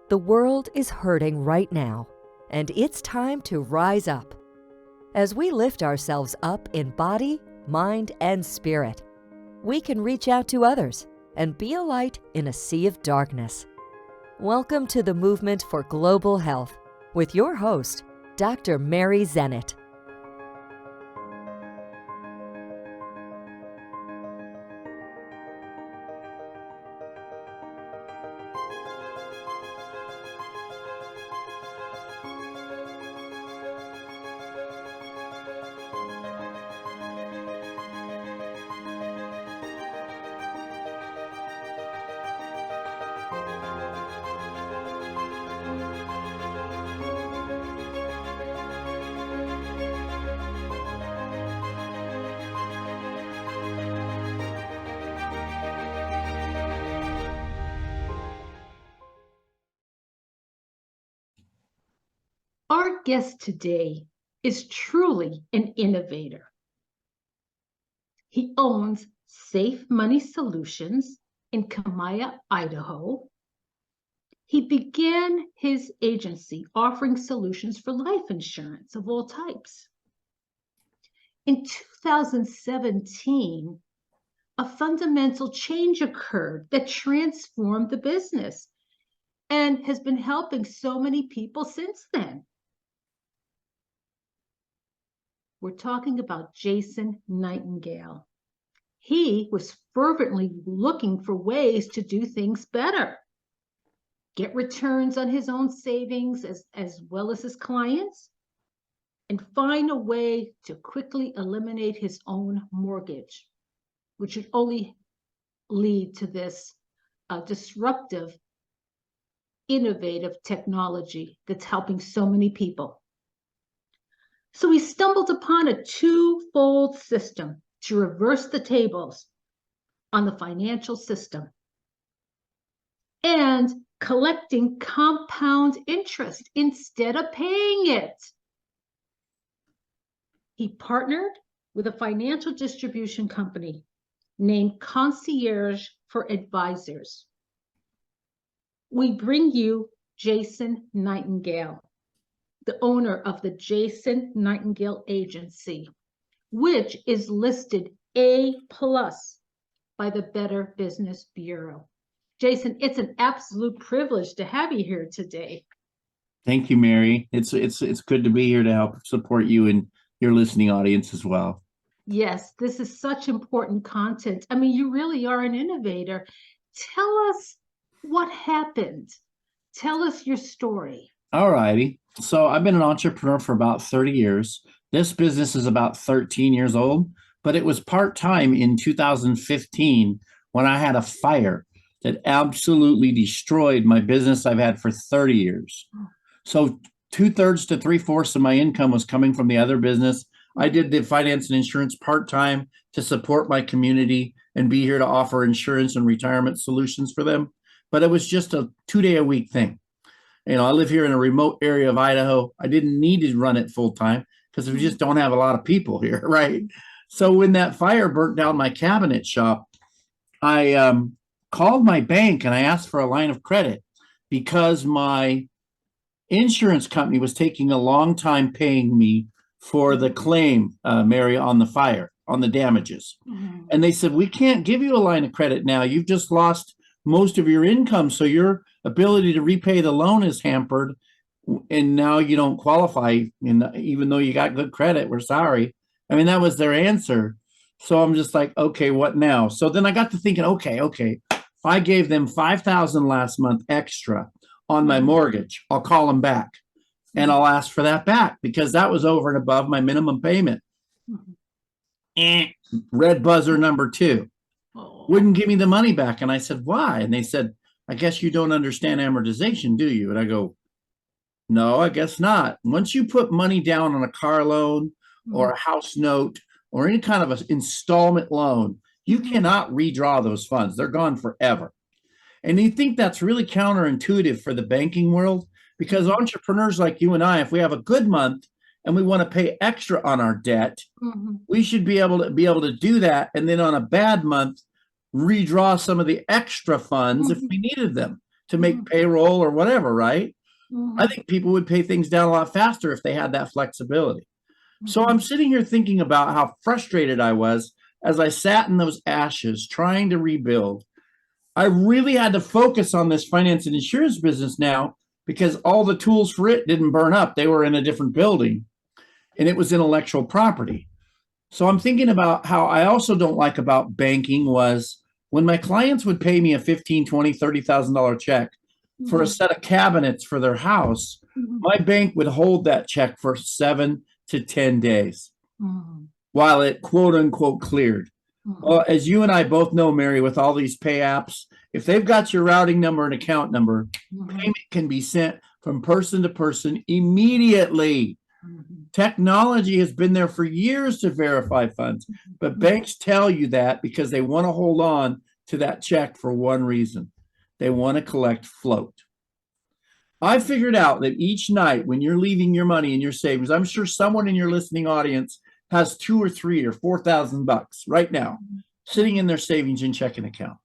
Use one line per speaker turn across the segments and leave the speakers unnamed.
The world is hurting right now, and it's time to rise up. As we lift ourselves up in body, mind, and spirit, we can reach out to others and be a light in a sea of darkness. Welcome to the Movement for Global Health with your host, Dr. Mary Zennett.
Our guest today is truly an innovator. He owns Safe Money Solutions in Kamiah, Idaho. He began his agency offering solutions for life insurance of all types. In 2017, a fundamental change occurred that transformed the business and has been helping so many people since then. We're talking about Jason Nightingale. He was fervently looking for ways to do things better, get returns on his own savings as well as his clients, and find a way to quickly eliminate his own mortgage, which would only lead to this disruptive, innovative technology that's helping so many people. So he stumbled upon a twofold system to reverse the tables on the financial system and collecting compound interest instead of paying it. He partnered with a financial distribution company named Concierge for Advisors. We bring you Jason Nightingale, the owner of the Jason Nightingale Agency, which is listed A+ by the Better Business Bureau. Jason, it's an absolute privilege to have you here today.
Thank you, Mary. It's good to be here to help support you and your listening audience as well.
Yes, this is such important content. I mean, you really are an innovator. Tell us what happened. Tell us your story.
All righty. So I've been an entrepreneur for about 30 years. This business is about 13 years old, but it was part-time in 2015 when I had a fire that absolutely destroyed my business I've had for 30 years. So 2/3 to 3/4 of my income was coming from the other business. I did the finance and insurance part-time to support my community and be here to offer insurance and retirement solutions for them. But it was just a 2-day-a-week thing. You know, I live here in a remote area of Idaho. I didn't need to run it full time because we just don't have a lot of people here, right? So when that fire burnt down my cabinet shop, I called my bank and I asked for a line of credit because my insurance company was taking a long time paying me for the claim, Mary, on the fire, on the damages. Mm-hmm. And they said, we can't give you a line of credit now. You've just lost most of your income, so your ability to repay the loan is hampered, and now you don't qualify. And even though you got good credit, we're sorry. I mean, that was their answer. So I'm just like, okay, what now? So then I got to thinking, okay, if I gave them $5,000 last month extra on my mortgage, I'll call them back and I'll ask for that back because that was over and above my minimum payment. Red buzzer number 2. Wouldn't give me the money back. And I said, why? And they said, I guess you don't understand amortization, do you? And I go, no, I guess not. Once you put money down on a car loan or a house note or any kind of an installment loan, you cannot redraw those funds. They're gone forever. And you think that's really counterintuitive for the banking world because entrepreneurs like you and I, if we have a good month and we want to pay extra on our debt, we should be able to do that. And then on a bad month, redraw some of the extra funds if we needed them to make payroll or whatever, right?
Mhm.
I think people would pay things down a lot faster if they had that flexibility. So I'm sitting here thinking about how frustrated I was as I sat in those ashes trying to rebuild. I really had to focus on this finance and insurance business now because all the tools for it didn't burn up. They were in a different building and it was intellectual property. So I'm thinking about how I also don't like about banking was when my clients would pay me a 15, 20, $30,000 check for a set of cabinets for their house, my bank would hold that check for 7 to 10 days while it quote unquote cleared. Well, as you and I both know, Mary, with all these pay apps, if they've got your routing number and account number, payment can be sent from person to person immediately. Technology has been there for years to verify funds, but banks tell you that because they want to hold on to that check for one reason. They want to collect float. I figured out that each night when you're leaving your money in your savings, I'm sure someone in your listening audience has 2 or 3 or 4,000 bucks right now sitting in their savings and checking account.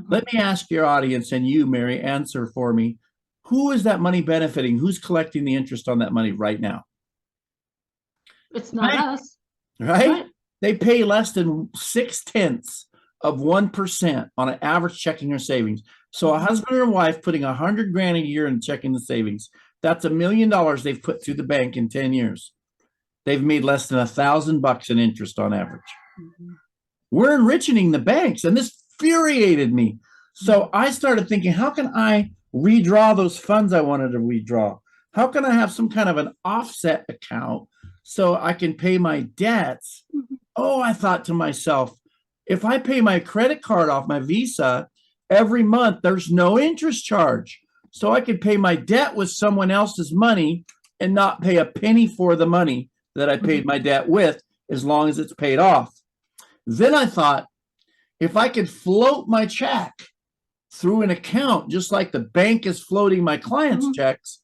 Let me ask your audience and you, Mary, answer for me. Who is that money benefiting? Who's collecting the interest on that money right now?
It's not us.
Right? They pay less than 0.6% on an average checking or savings. So a husband or wife putting 100 grand a year in checking the savings, that's $1 million they've put through the bank in 10 years. They've made less than $1,000 in interest on average. We're enriching the banks, and this infuriated me. So I started thinking, how can I redraw those funds I wanted to redraw? How can I have some kind of an offset account so I can pay my debts? Oh, I thought to myself, if I pay my credit card off my Visa every month, there's no interest charge. So I could pay my debt with someone else's money and not pay a penny for the money that I paid my debt with, as long as it's paid off. Then I thought, if I could float my check through an account, just like the bank is floating my clients' checks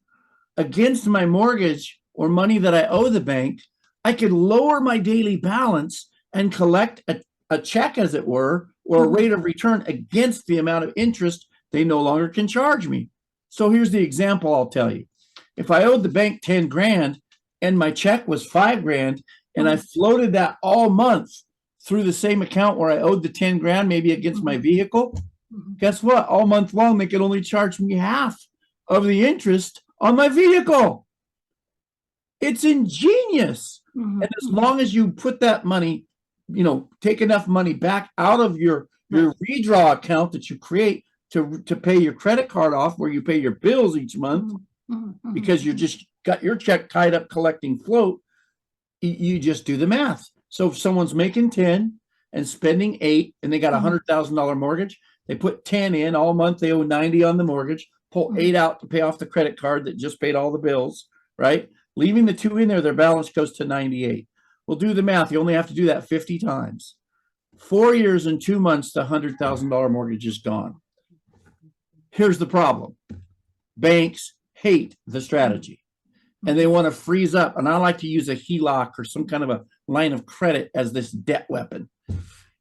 against my mortgage or money that I owe the bank, I could lower my daily balance and collect a check, as it were, or a rate of return against the amount of interest they no longer can charge me. So here's the example I'll tell you. If I owed the bank 10 grand and my check was 5 grand and I floated that all month through the same account where I owed the 10 grand, maybe against my vehicle, guess what? All month long, they could only charge me half of the interest on my vehicle. It's ingenious. And as long as you put that money, take enough money back out of your redraw account that you create to pay your credit card off, where you pay your bills each month, because you just got your check tied up collecting float, you just do the math. So if someone's making 10 and spending 8 and they got a $100,000 mortgage, they put 10 in all month, they owe 90 on the mortgage, pull 8 out to pay off the credit card that just paid all the bills, right? Leaving the 2 in there, their balance goes to 98. Well, do the math. You only have to do that 50 times. 4 years and 2 months, the $100,000 mortgage is gone. Here's the problem. Banks hate the strategy and they want to freeze up. And I like to use a HELOC or some kind of a line of credit as this debt weapon.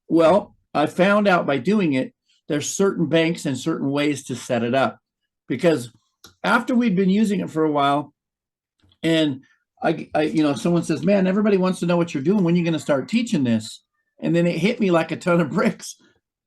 Well, I found out by doing it, there's certain banks and certain ways to set it up, because after we'd been using it for a while, and someone says, man, everybody wants to know what you're doing. When are you going to start teaching this? And then it hit me like a ton of bricks.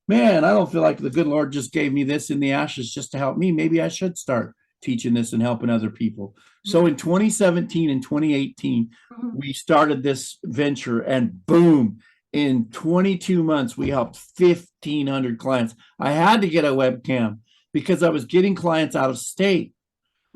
Man, I don't feel like the good Lord just gave me this in the ashes just to help me. Maybe I should start teaching this and helping other people. So in 2017 and 2018, we started this venture, and boom, in 22 months, we helped 1,500 clients. I had to get a webcam because I was getting clients out of state.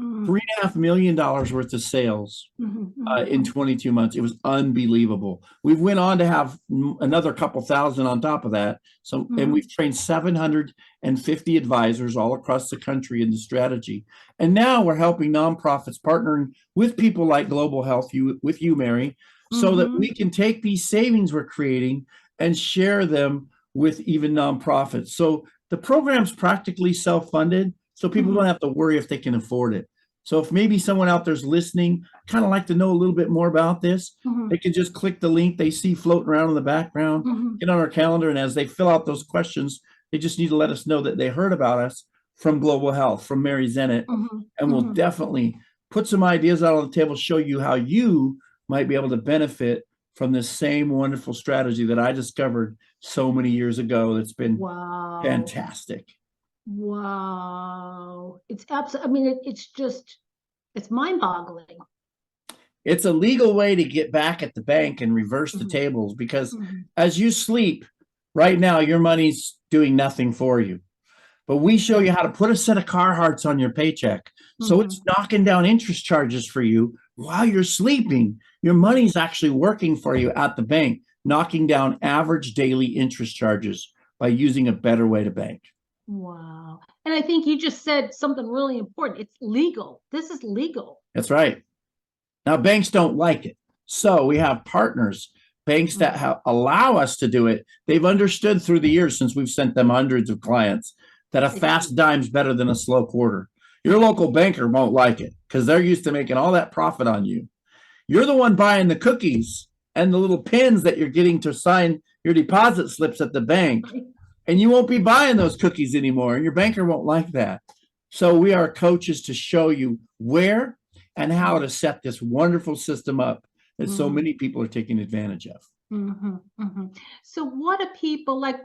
$3.5 million worth of sales in 22 months. It was unbelievable. We went on to have another couple thousand on top of that. So, and we've trained 750 advisors all across the country in the strategy. And now we're helping nonprofits, partnering with people like Global Health, with you, Mary, so that we can take these savings we're creating and share them with even nonprofits. So the program's practically self-funded, so people don't have to worry if they can afford it. So if maybe someone out there's listening, kind of like to know a little bit more about this, they can just click the link they see floating around in the background, get on our calendar, and as they fill out those questions, they just need to let us know that they heard about us from Global Health, from Mary Zennett, and we'll definitely put some ideas out on the table, show you how you might be able to benefit from this same wonderful strategy that I discovered so many years ago. That's been fantastic.
Wow. It's absolutely, I mean, it's mind-boggling.
It's a legal way to get back at the bank and reverse the tables, because as you sleep right now, your money's doing nothing for you. But we show you how to put a set of Carhartts on your paycheck. So it's knocking down interest charges for you while you're sleeping. Your money's actually working for you at the bank, knocking down average daily interest charges by using a better way to bank.
Wow. And I think you just said something really important. It's legal. This is legal.
That's right. Now, banks don't like it. So we have partners, banks that allow us to do it. They've understood through the years, since we've sent them hundreds of clients, that a fast dime's better than a slow quarter. Your local banker won't like it because they're used to making all that profit on you. You're the one buying the cookies and the little pins that you're getting to sign your deposit slips at the bank. And you won't be buying those cookies anymore. And your banker won't like that. So we are coaches to show you where and how to set this wonderful system up that so many people are taking advantage of.
So what do people like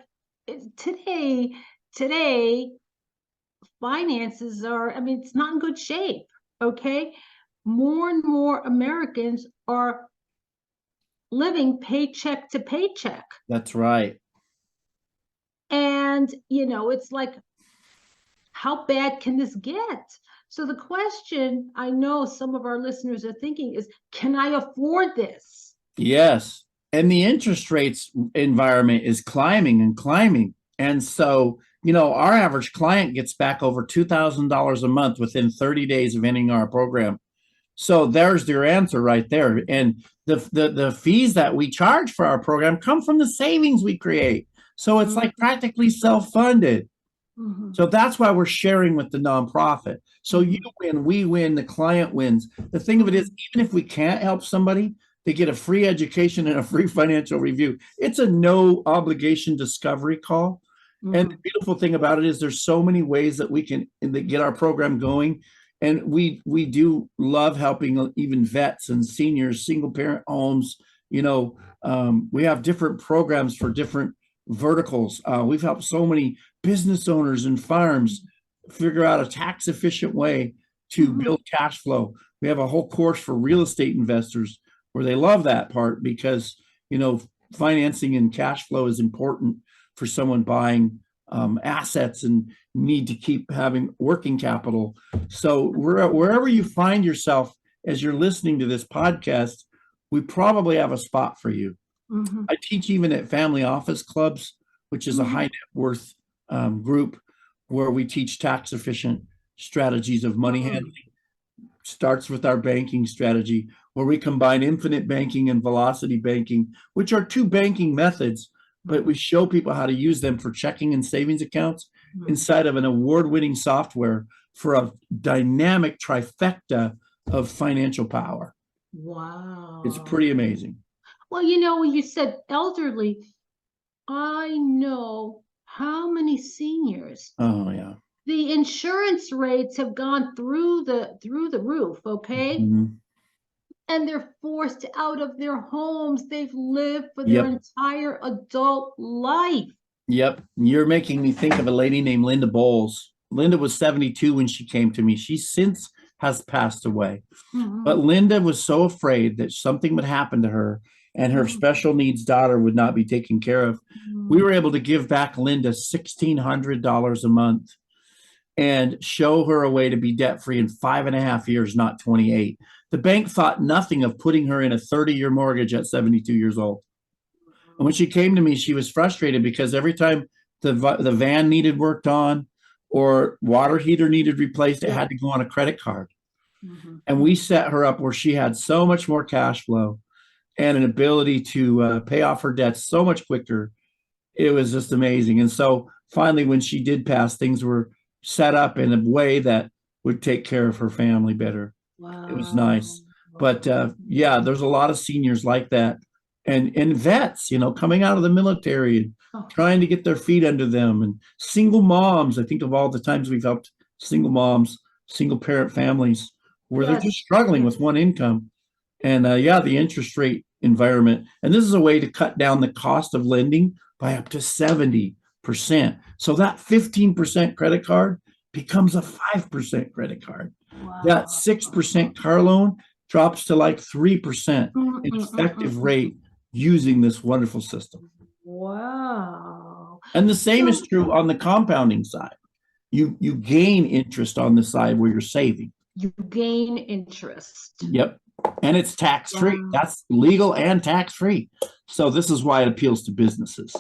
today? Finances are, I mean, it's not in good shape. Okay. More and more Americans are living paycheck to paycheck.
That's right.
And, you know, it's like, how bad can this get? So the question I know some of our listeners are thinking is, can I afford this?
Yes. And the interest rates environment is climbing and climbing. And so, you know, our average client gets back over $2,000 a month within 30 days of ending our program. So there's your answer right there. And the fees that we charge for our program come from the savings we create. So it's like practically self-funded. So that's why we're sharing with the nonprofit. So you win, we win, the client wins. The thing of it is, even if we can't help somebody, they get a free education and a free financial review. It's a no obligation discovery call. And the beautiful thing about it is there's so many ways that we can get our program going. And we do love helping even vets and seniors, single parent homes. You know, we have different programs for different verticals. We've helped so many business owners and farms figure out a tax efficient way to build cash flow. We have a whole course for real estate investors where they love that part because, you know, financing and cash flow is important for someone buying assets and need to keep having working capital. So wherever you find yourself as you're listening to this podcast, we probably have a spot for you. I teach even at family office clubs, which is a high net worth group where we teach tax efficient strategies of money handling. Starts with our banking strategy, where we combine infinite banking and velocity banking, which are two banking methods, but we show people how to use them for checking and savings accounts inside of an award-winning software for a dynamic trifecta of financial power.
Wow.
It's pretty amazing.
Well, you know, when you said elderly, I know how many seniors.
Oh, yeah.
The insurance rates have gone through the roof, okay? And they're forced out of their homes. They've lived for their entire adult life.
Yep. You're making me think of a lady named Linda Bowles. Linda was 72 when she came to me. She since has passed away. But Linda was so afraid that something would happen to her and her special needs daughter would not be taken care of. We were able to give back Linda $1,600 a month and show her a way to be debt-free in 5.5 years, not 28. The bank thought nothing of putting her in a 30-year mortgage at 72 years old. And when she came to me, she was frustrated because every time the van needed worked on or water heater needed replaced, it had to go on a credit card. And we set her up where she had so much more cash flow and an ability to pay off her debts so much quicker. It was just amazing. And so finally, when she did pass, things were set up in a way that would take care of her family better.
Wow.
It was nice. But yeah, there's a lot of seniors like that and vets, you know, coming out of the military and
Oh,
trying to get their feet under them, and single moms. I think of all the times we've helped single moms, single parent families where they're just
yes,
struggling
yes.
with one income. And yeah, the interest rate environment. And this is a way to cut down the cost of lending by up to 70%. So that 15% credit card becomes a 5% credit card. That
Wow.
6% car loan drops to like 3%
Mm,
in
mm, mm, mm,
effective
mm.
rate using this wonderful system.
Wow.
And the same is
So
true on the compounding side. You gain interest on the side where you're saving.
you gain interest.
Yep. And it's tax free.
Wow.
That's legal and tax free. So this is why it appeals to businesses.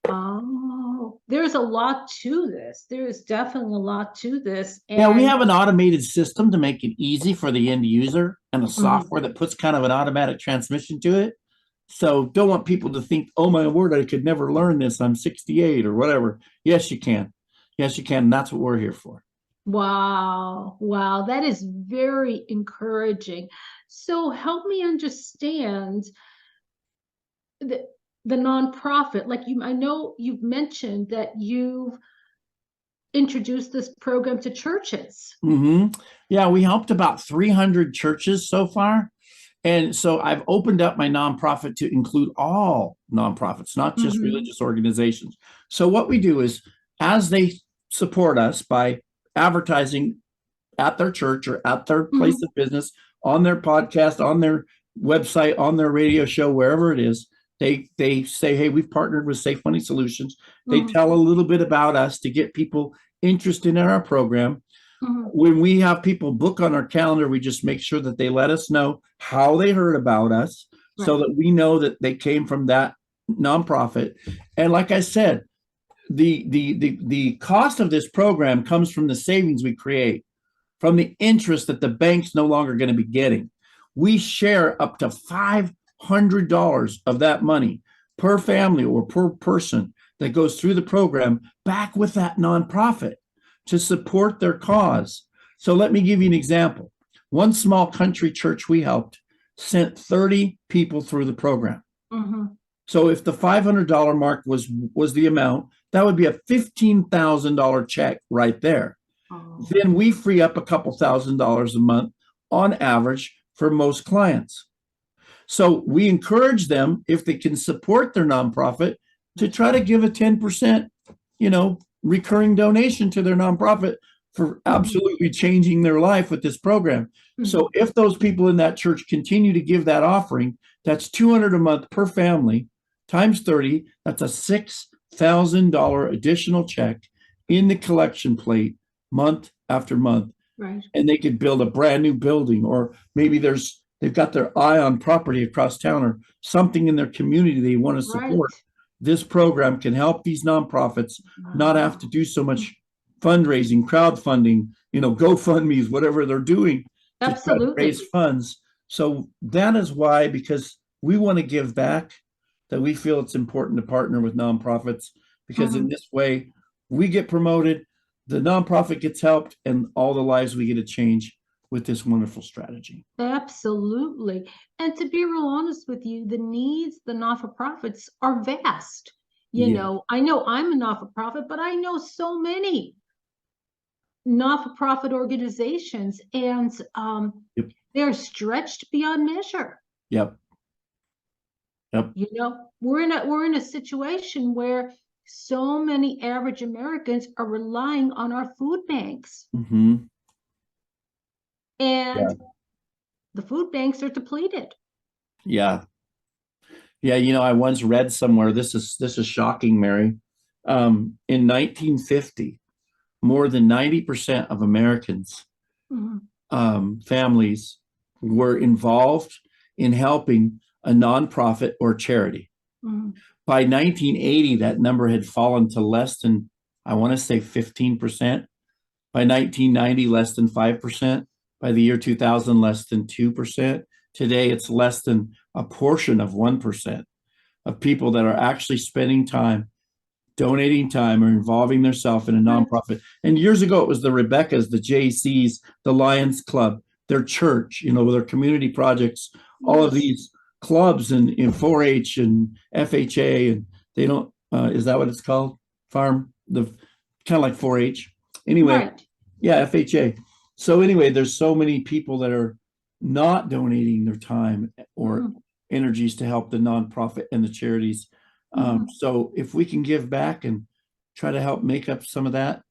Oh, there's a lot to this. There is definitely a lot to this.
Yeah, we
And
have an automated system to make it easy for the end user and a software that puts kind of an automatic transmission to it. So don't want people to think, oh my word, I could never learn this. I'm 68 or whatever. Yes, you can. Yes, you can. And that's what we're here for.
wow, wow, that is very encouraging. So help me understand the the nonprofit. Like you, I know you've mentioned that you've introduced this program to churches.
Yeah, we helped about 300 churches so far. And so I've opened up my nonprofit to include all nonprofits, not just
Mhm.
religious organizations. So what we do is, as they support us by advertising at their church or at their place
Mhm.
of business, on their podcast, on their website, on their radio show, wherever it is, they say, hey, we've partnered with Safe Money Solutions. They
Mhm.
tell a little bit about us to get people interested in our program.
Mhm.
When we have people book on our calendar, we just make sure that they let us know how they heard about us so
Right.
that we know that they came from that nonprofit. And like I said, the cost of this program comes from the savings we create, from the interest that the bank's no longer going to be getting. We share up to $500 of that money per family or per person that goes through the program back with that nonprofit to support their cause. So let me give you an example. One small country church we helped sent 30 people through the program.
Mhm.
So if the $500 mark was the amount, that would be a $15,000 check right there.
Oh.
Then we free up a couple $1,000s a month on average for most clients. So we encourage them, if they can support their nonprofit, to try to give a 10%, recurring donation to their nonprofit for absolutely changing their life with this program. So if those people in that church continue to give that offering, that's $200 a month per family times 30. That's a $6,000 additional check in the collection plate month after month.
Right.
And they could build a brand new building, or maybe they've got their eye on property across town or something in their community they want to
Right.
support. This program can help these nonprofits not have to do so much fundraising, crowdfunding, GoFundMe's, whatever they're doing to try to
Absolutely.
raise funds. So that is why, because we want to give back, that we feel it's important to partner with nonprofits, because in this way we get promoted, the nonprofit gets helped, and all the lives we get to change with this wonderful strategy.
Absolutely. And to be real honest with you, the needs, the not-for-profits are vast.
Yeah.
I know I'm a not-for-profit, but I know so many not-for-profit organizations, and
Yep.
they're stretched beyond measure.
Yep. Yep.
We're in a situation where so many average Americans are relying on our food banks,
Mm-hmm.
and
Yeah.
the food banks are depleted.
Yeah. Yeah. I once read somewhere, this is shocking, Mary. In 1950, more than 90% of Americans,
Mhm.
families, were involved in helping a nonprofit or charity.
Mhm.
By 1980, that number had fallen to less than, I want to say, 15%. By 1990, less than 5%. By the year 2000, less than 2%. Today, it's less than a portion of 1% of people that are actually spending time, donating time, or involving themselves in a
Right.
nonprofit. And years ago, it was the Rebeccas, the JCs, the Lions Club, their church, their community projects, all of
Yes.
these clubs and in 4-H and FHA, and they don't Is that what it's called? Farm, the kind of like 4-H. Anyway,
Right.
yeah, FHA. So anyway, there's so many people that are not donating their time or
Mhm.
energies to help the nonprofit and the charities.
Mhm.
So if we can give back and try to help make up some of that,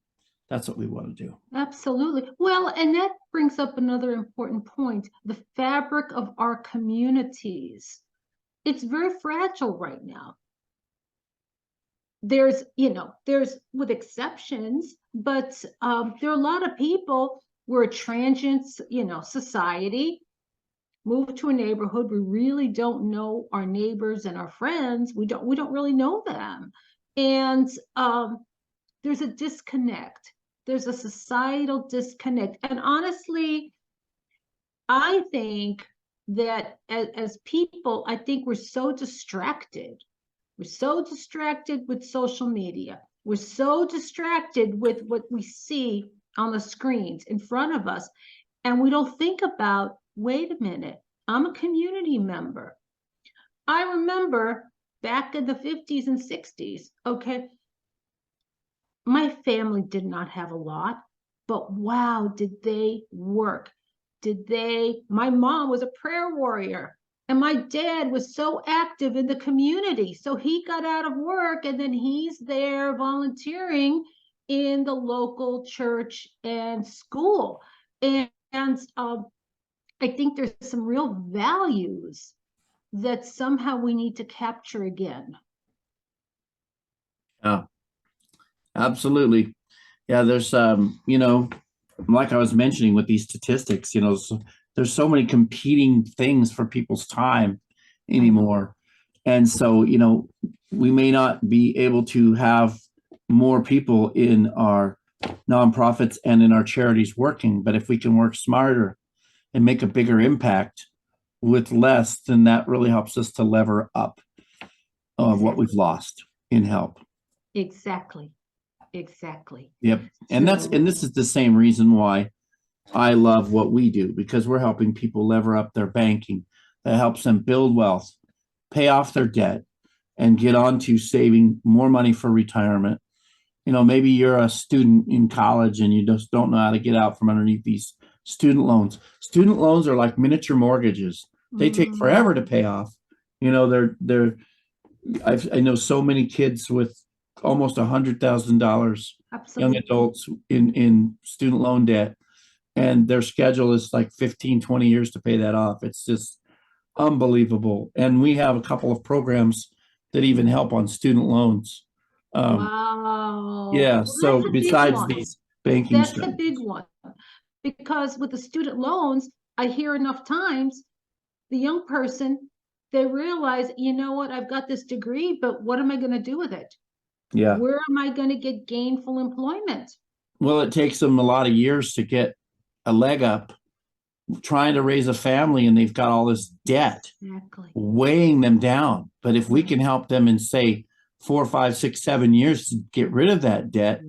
that's what we want to do.
Absolutely. Well, and that brings up another important point, the fabric of our communities. It's very fragile right now. There's with exceptions, but there are a lot of people. We're a transient, society. Move to a neighborhood, we really don't know our neighbors and our friends. We don't really know them, and there's a disconnect. There's a societal disconnect, and honestly, I think that as people, I think we're so distracted. We're so distracted with social media. We're so distracted with what we see on the screens in front of us. And we don't think about, wait a minute, I'm a community member. I remember back in the 50s and 60s, okay, my family did not have a lot, but wow, did they work? My mom was a prayer warrior. And my dad was so active in the community. So he got out of work and then he's there volunteering in the local church and school. And I think there's some real values that somehow we need to capture again.
Yeah, absolutely. Yeah, there's like I was mentioning with these statistics, there's so many competing things for people's time anymore. And so, we may not be able to have more people in our nonprofits and in our charities working, but if we can work smarter and make a bigger impact with less, then that really helps us to lever up of what we've lost in help.
Exactly. Exactly.
Yep. And
So,
this is the same reason why I love what we do, because we're helping people lever up their banking. That helps them build wealth, pay off their debt, and get on to saving more money for retirement. Maybe you're a student in college and you just don't know how to get out from underneath these student loans. Student loans are like miniature mortgages. They take forever to pay off. They're I know so many kids with almost $100,000, young
absolutely.
adults in student loan debt, and their schedule is like 15, 20 years to pay that off. It's just unbelievable. And we have a couple of programs that even help on student loans.
Wow.
Yeah.
Well,
So
that's a big
besides
one.
these banking
That's a
stuff.
big one. Because with the student loans, I hear enough times the young person, they realize, you know what, I've got this degree, but what am I going to do with it?
Yeah.
Where am I going to get gainful employment?
Well, it takes them a lot of years to get a leg up trying to raise a family, and they've got all this debt
Exactly.
weighing them down. But if we can help them in, say, 4, 5, 6, 7 years to get rid of that debt,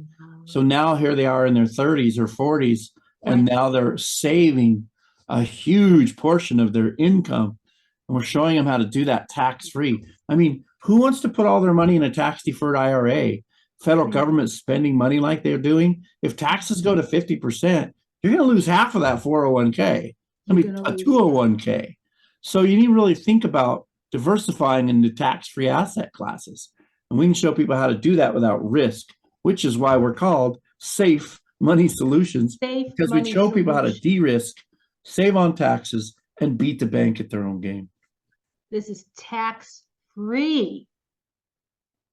so now here they are in their 30s or 40s, and now they're saving a huge portion of their income. And we're showing them how to do that tax free. I mean, who wants to put all their money in a tax deferred IRA? Federal government spending money like they're doing. If taxes go to 50%, you're going to lose half of that 401k. I mean, a 201k. So you need to really think about diversifying into tax free asset classes. And we can show people how to do that without risk, which is why we're called Safe Money Solutions, because we show people how to de-risk, save on taxes, and beat the bank at their own game.
This is tax free.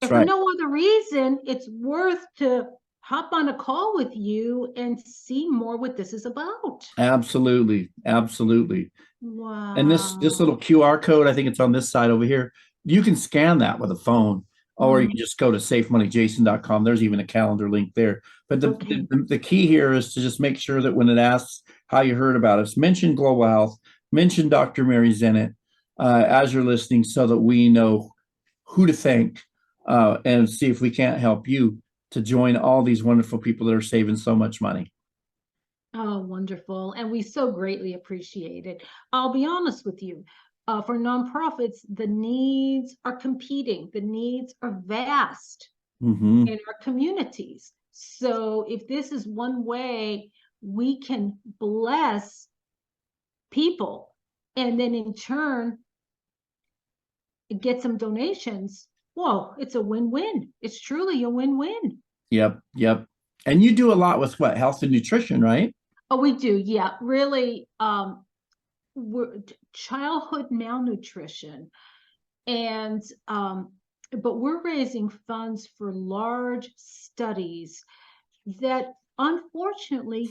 If
That's right.
for no other reason, it's worth to hop on a call with you and see more what this is about.
Absolutely. Absolutely.
Wow.
And this little QR code, I think it's on this side over here. You can scan that with a phone, or you can just go to safemoneyjason.com. There's even a calendar link there. But the key here is to just make sure that when it asks how you heard about us, mention Global Health, mention Dr. Mary Zennett as you're listening, so that we know who to thank and see if we can't help you to join all these wonderful people that are saving so much money.
Oh, wonderful. And we so greatly appreciate it. I'll be honest with you. for nonprofits, the needs are competing. The needs are vast
Mm-hmm.
in our communities. So if this is one way we can bless people and then in turn get some donations, whoa, it's a win-win. It's truly a win-win.
Yep. Yep. And you do a lot with what? Health and nutrition, right?
Oh, we do. Yeah, really. We're childhood malnutrition. And but we're raising funds for large studies that unfortunately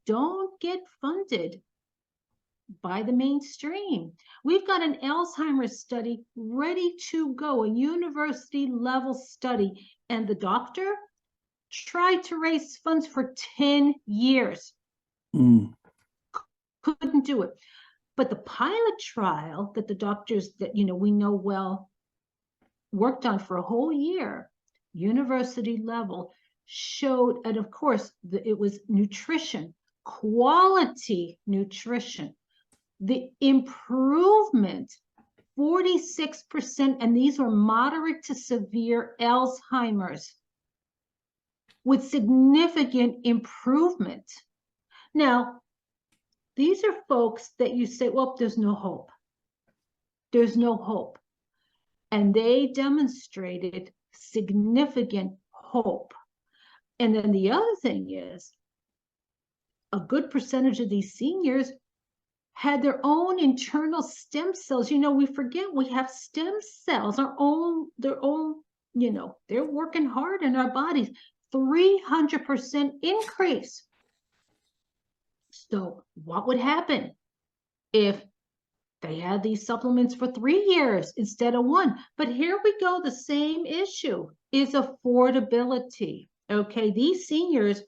don't get funded by the mainstream. We've got an Alzheimer's study ready to go, a university level study, and the doctor tried to raise funds for 10 years. Couldn't do it. But the pilot trial that the doctors that we know well worked on for a whole year, university level, showed, and of course, it was nutrition, quality nutrition, the improvement, 46%, and these were moderate to severe Alzheimer's with significant improvement. Now, these are folks that you say, well, there's no hope. There's no hope. And they demonstrated significant hope. And then the other thing is, a good percentage of these seniors had their own internal stem cells. We forget we have stem cells, their own, they're working hard in our bodies. 300% increase. So what would happen if they had these supplements for 3 years instead of 1? But here we go. The same issue is affordability. Okay, these seniors,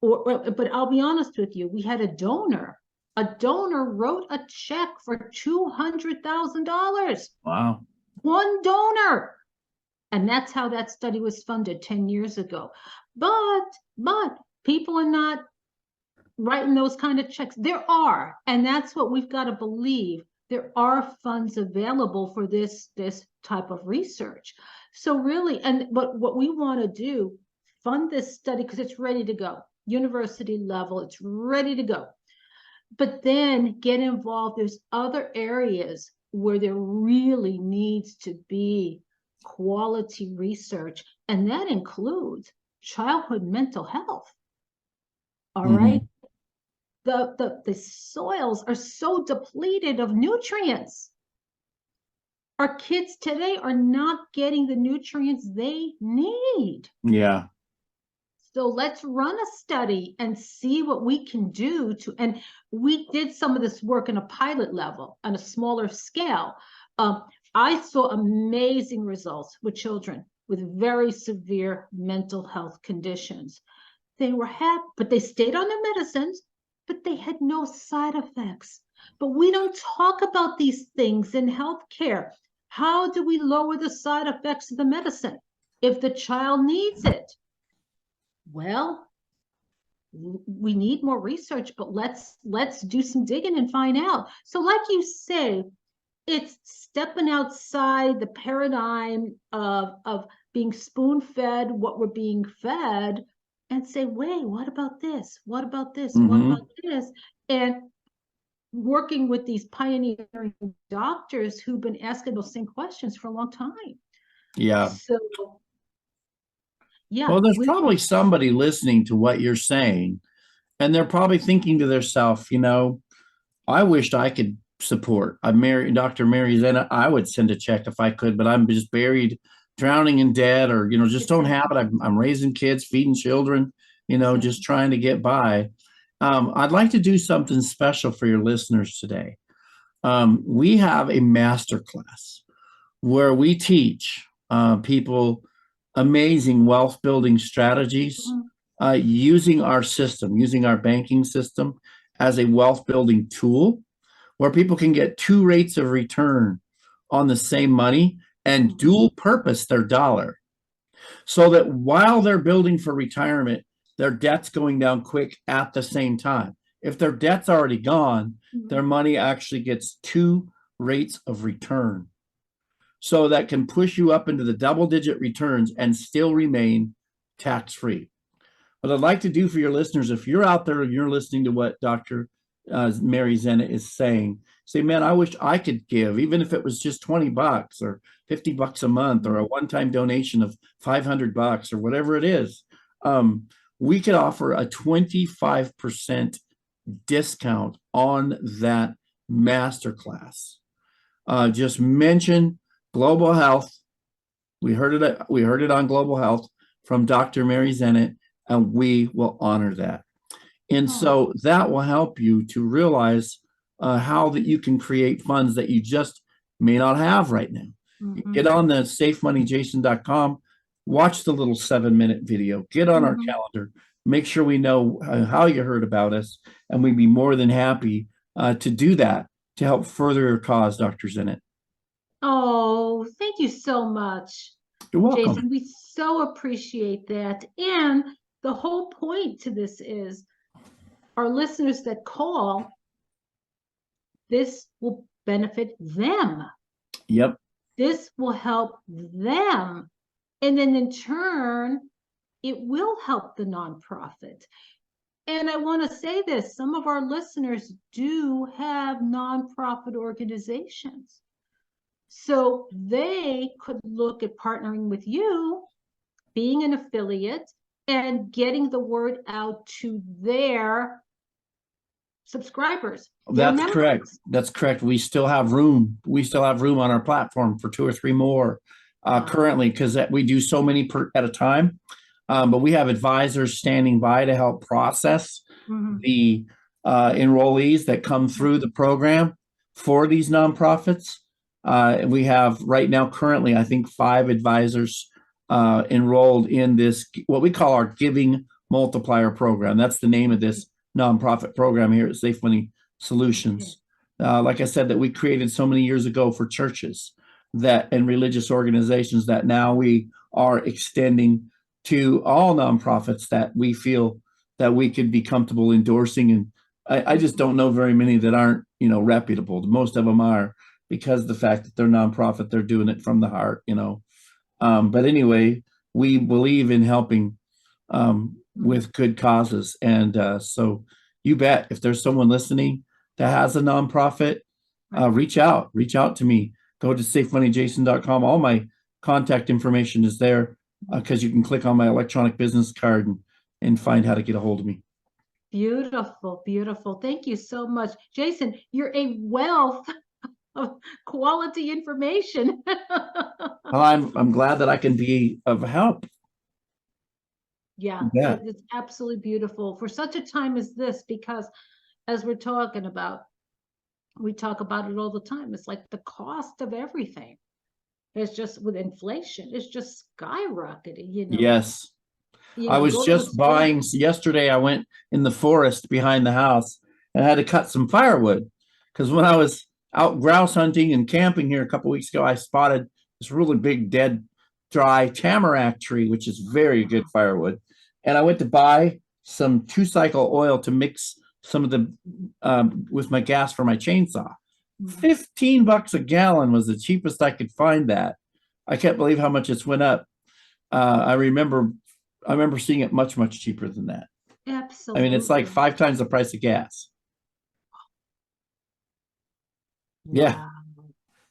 but I'll be honest with you, we had a donor. A donor wrote a check for $200,000.
Wow.
One donor. And that's how that study was funded 10 years ago. But people are not writing those kind of checks. There are, and that's what we've got to believe. There are funds available for this type of research. So really, but what we want to do, fund this study because it's ready to go. University level, it's ready to go. But then get involved. There's other areas where there really needs to be quality research, and that includes childhood mental health. All right. The soils are so depleted of nutrients. Our kids today are not getting the nutrients they need.
Yeah.
So let's run a study and see what we can do and we did some of this work in a pilot level on a smaller scale. I saw amazing results with children with very severe mental health conditions. They were happy, but they stayed on their medicines, but they had no side effects. But we don't talk about these things in healthcare. How do we lower the side effects of the medicine if the child needs it? Well, we need more research, but let's do some digging and find out. So like you say, it's stepping outside the paradigm of being spoon-fed what we're being fed and say, wait, what about this? What about this? What about this? And working with these pioneering doctors who've been asking those same questions for a long time.
Yeah.
So, yeah.
Well, there's probably somebody listening to what you're saying, and they're probably thinking to themselves, I wished I could support. I'm married, Dr. Mary Zennett. I would send a check if I could, but I'm just buried, drowning in debt, or just don't have it. I'm raising kids, feeding children, just trying to get by. I'd like to do something special for your listeners today. We have a master class where we teach people amazing wealth building strategies using our system, using our banking system as a wealth building tool, where people can get 2 rates of return on the same money and dual purpose their dollar, so that while they're building for retirement, their debt's going down quick at the same time. If their debt's already gone, their money actually gets 2 rates of return. So that can push you up into the double-digit returns and still remain tax-free. What I'd like to do for your listeners, if you're out there and you're listening to what Dr. Mary Zennett is saying, say, man, I wish I could give, even if it was just $20 or $50 a month or a one-time donation of $500 or whatever it is. We could offer a 25% discount on that masterclass. Just mention Global Health. We heard it on Global Health from Dr. Mary Zennett, and we will honor that. And so that will help you to realize how that you can create funds that you just may not have right now.
Mm-hmm.
Get on the safemoneyjason.com, watch the little 7-minute video, get on our calendar, make sure we know how you heard about us, and we'd be more than happy to do that to help further your cause, Dr. Zennett.
Oh, thank you so much.
You're welcome.
Jason, we so appreciate that. And the whole point to this is our listeners that call, this will benefit them.
Yep.
This will help them. And then in turn, it will help the nonprofit. And I want to say this, some of our listeners do have nonprofit organizations. So they could look at partnering with you, being an affiliate, and getting the word out to their subscribers.
That's correct. That's correct. We still have room. We still have room on our platform for 2 or 3 more currently, because we do so many at a time. But we have advisors standing by to help process the enrollees that come through the program for these nonprofits. We have right now currently, I think, 5 advisors enrolled in this, what we call our Giving Multiplier Program. That's the name of this nonprofit program here at Safe Money Solutions. Like I said, that we created so many years ago for churches and religious organizations that now we are extending to all nonprofits that we feel that we could be comfortable endorsing. And I just don't know very many that aren't, reputable. Most of them are, because of the fact that they're nonprofit, they're doing it from the heart, But anyway, we believe in helping with good causes. And so you bet, if there's someone listening that has a nonprofit, reach out to me. Go to safemoneyjason.com. All my contact information is there, because you can click on my electronic business card and find how to get a hold of me.
Beautiful, beautiful. Thank you so much. Jason, you're a wealth of quality information.
Well, I'm glad that I can be of help.
Yeah, it's absolutely beautiful for such a time as this, because as we're talking about, we talk about it all the time. It's like the cost of everything. It's just with inflation, it's just skyrocketing,
Yes. I was just buying yesterday. I went in the forest behind the house and I had to cut some firewood, because when I was out grouse hunting and camping here a couple weeks ago, I spotted this really big dead dry tamarack tree, which is very good firewood. And I went to buy some 2-cycle oil to mix some of the with my gas for my chainsaw. $15 a gallon was the cheapest I could find that. I can't believe how much it's went up. I remember seeing it much, much cheaper than that.
Absolutely.
I mean, it's like 5 times the price of gas. Yeah.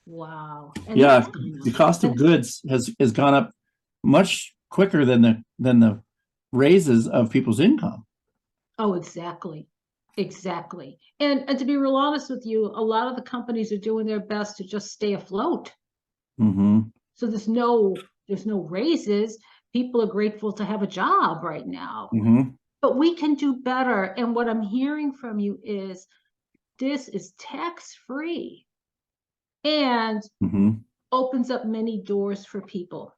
Wow.
Yeah. The cost of goods has gone up much quicker than the raises of people's income.
Oh, exactly. Exactly. And to be real honest with you, a lot of the companies are doing their best to just stay afloat. So there's no raises. People are grateful to have a job right now. But we can do better. And what I'm hearing from you is this is tax-free and opens up many doors for people.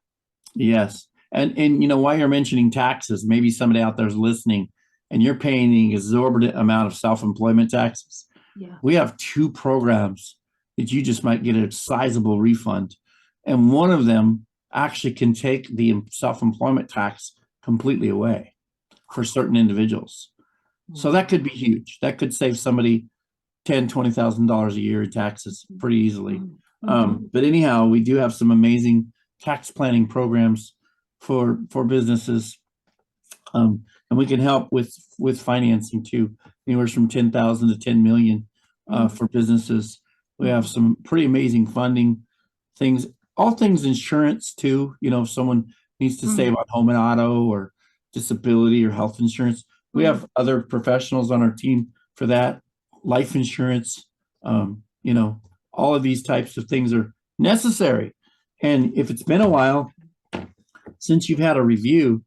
Yes.
And while you're mentioning taxes, maybe somebody out there is listening and you're paying an exorbitant amount of self-employment taxes.
Yeah.
We have 2 programs that you just might get a sizable refund. And one of them actually can take the self-employment tax completely away for certain individuals. So that could be huge. That could save somebody $20,000 a year in taxes pretty easily.
Mm-hmm.
But anyhow, we do have some amazing tax planning programs for businesses, and we can help with financing too, anywhere from 10,000 to 10 million for businesses. We have some pretty amazing funding things, all things insurance too. You know, if someone needs to save on home and auto or disability or health insurance, we have other professionals on our team for that. Life insurance, you know, all of these types of things are necessary. And if it's been a while since you've had a review,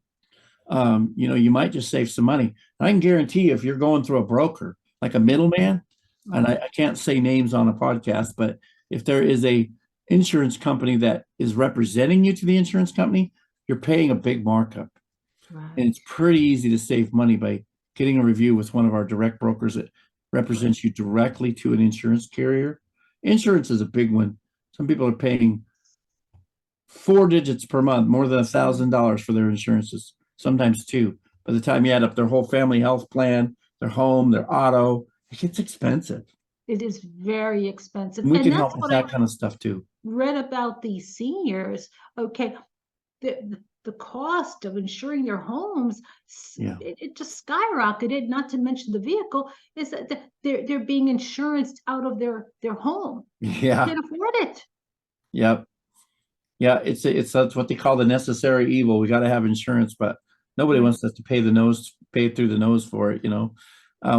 you know, you might just save some money. And I can guarantee you, if you're going through a broker, like a middleman, and I can't say names on a podcast, but if there is a insurance company that is representing you to the insurance company, you're paying a big markup.
Right.
And it's pretty easy to save money by getting a review with one of our direct brokers that represents you directly to an insurance carrier. Insurance is a big one. Some people are paying 4 digits per month, more than $1,000 for their insurances, sometimes 2. By the time you add up their whole family health plan, their home, their auto, it gets expensive.
It is very expensive.
And we
And
can
that's
help with
what
that
I
kind of stuff too.
read about these seniors. Okay, the cost of insuring their homes,
Yeah.
it just skyrocketed. Not to mention the vehicle is that they're being insured out of their home.
Yeah.
Can't afford it.
Yep. Yeah. That's what they call the necessary evil. We got to have insurance, but nobody
Right.
wants us to pay it through the nose for it. You know,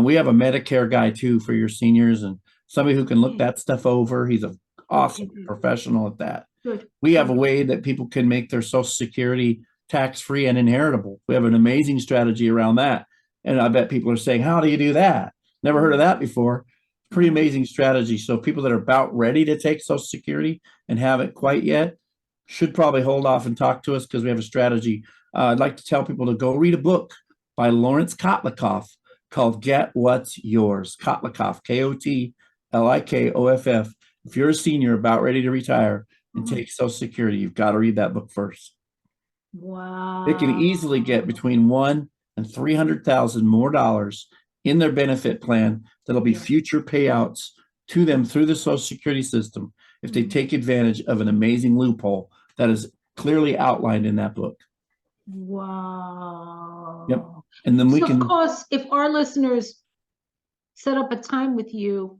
we have a Medicare guy too for your seniors and somebody who can look that stuff over. He's an awesome professional at that.
Good.
We have a way that people can make their Social Security tax-free and inheritable. We have an amazing strategy around that. And I bet people are saying, how do you do that? Never heard of that before. Pretty amazing strategy. So people that are about ready to take Social Security and haven't quite yet should probably hold off and talk to us because we have a strategy. I'd like to tell people to go read a book by Lawrence Kotlikoff called Get What's Yours. Kotlikoff, Kotlikoff. If you're a senior about ready to retire and take Social Security, you've got to read that book first.
Wow.
It can easily get between $100,000 and $300,000 more dollars in their benefit plan that'll be future payouts to them through the Social Security system if they take advantage of an amazing loophole that is clearly outlined in that book.
Wow.
Yep. And then we
So,
can,
of course, if our listeners set up a time with you,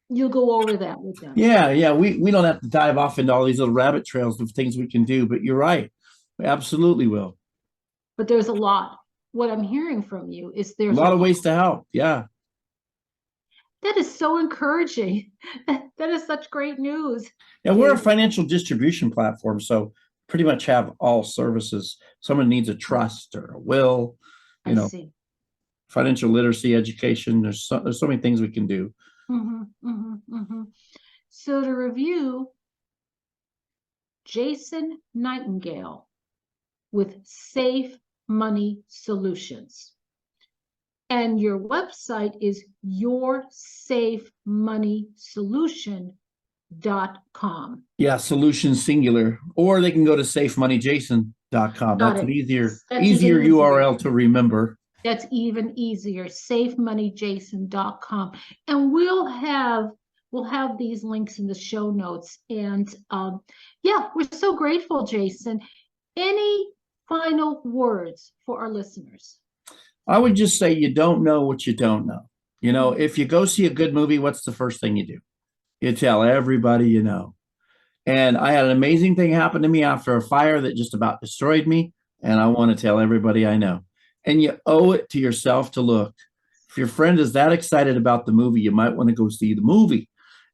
you'll go over that with them.
yeah, we don't have to dive off into all these little rabbit trails of things we can do, but you're right. We absolutely will.
But there's a lot. What I'm hearing from you is
A
there's
lot of ways to help. Yeah.
That is so encouraging. That is such great news.
Yeah, we're a financial distribution platform, so pretty much have all services. Someone needs a trust or a will,
I see.
financial literacy, education. There's so many things we can do.
So to review, Jason Nightingale with Safe Money Solutions. And your website is yoursafemoneysolution.com.
Yeah, solution singular. Or they can go to safemoneyjason.com. That's an easier URL to remember.
That's even easier. Safemoneyjason.com. And we'll have these links in the show notes. And yeah, we're so grateful, Jason. Any final words for our listeners?
I would just say you don't know what you don't know. You know, if you go see a good movie, what's the first thing you do? You tell everybody you know. And I had an amazing thing happen to me after a fire that just about destroyed me. And I want to tell everybody I know. And you owe it to yourself to look. If your friend is that excited about the movie, you might want to go see the movie.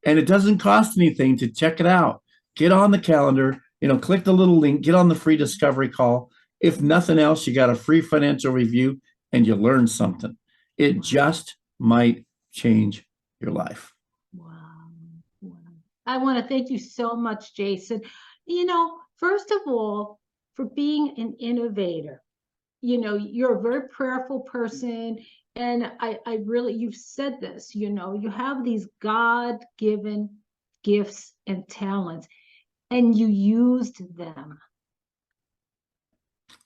And it doesn't cost anything to check it out. Get on the calendar, click the little link, get on the free discovery call. If nothing else, you got a free financial review and you learn something. It just might change your life.
Wow. I want to thank you so much, Jason. First of all, for being an innovator. You're a very prayerful person. And I really, you've said this, you have these God-given gifts and talents, and you used them.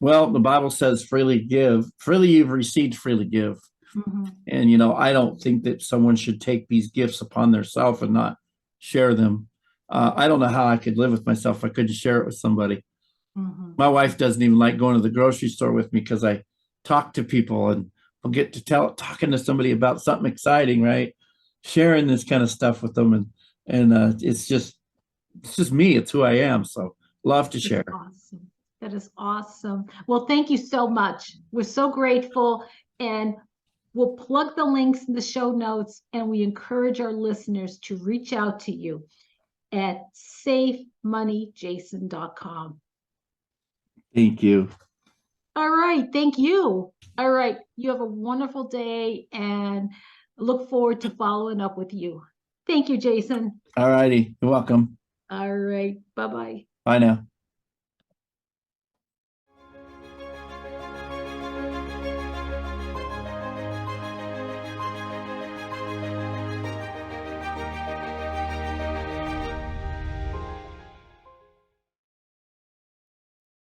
Well, the Bible says freely give, freely you've received, freely give.
Mhm.
And, I don't think that someone should take these gifts upon themselves and not share them. I don't know how I could live with myself if I couldn't share it with somebody.
Mhm.
My wife doesn't even like going to the grocery store with me because I talk to people and I'll get to talking to somebody about something exciting, right? Sharing this kind of stuff with them, and it's just me. It's who I am. So love to
That's
share.
awesome. That is awesome. Well, thank you so much. We're so grateful, and we'll plug the links in the show notes, and we encourage our listeners to reach out to you at safemoneyjason.com.
Thank you.
All right. Thank you. All right. You have a wonderful day, and look forward to following up with you. Thank you, Jason.
All righty. You're welcome.
All right. Bye-bye.
Bye now.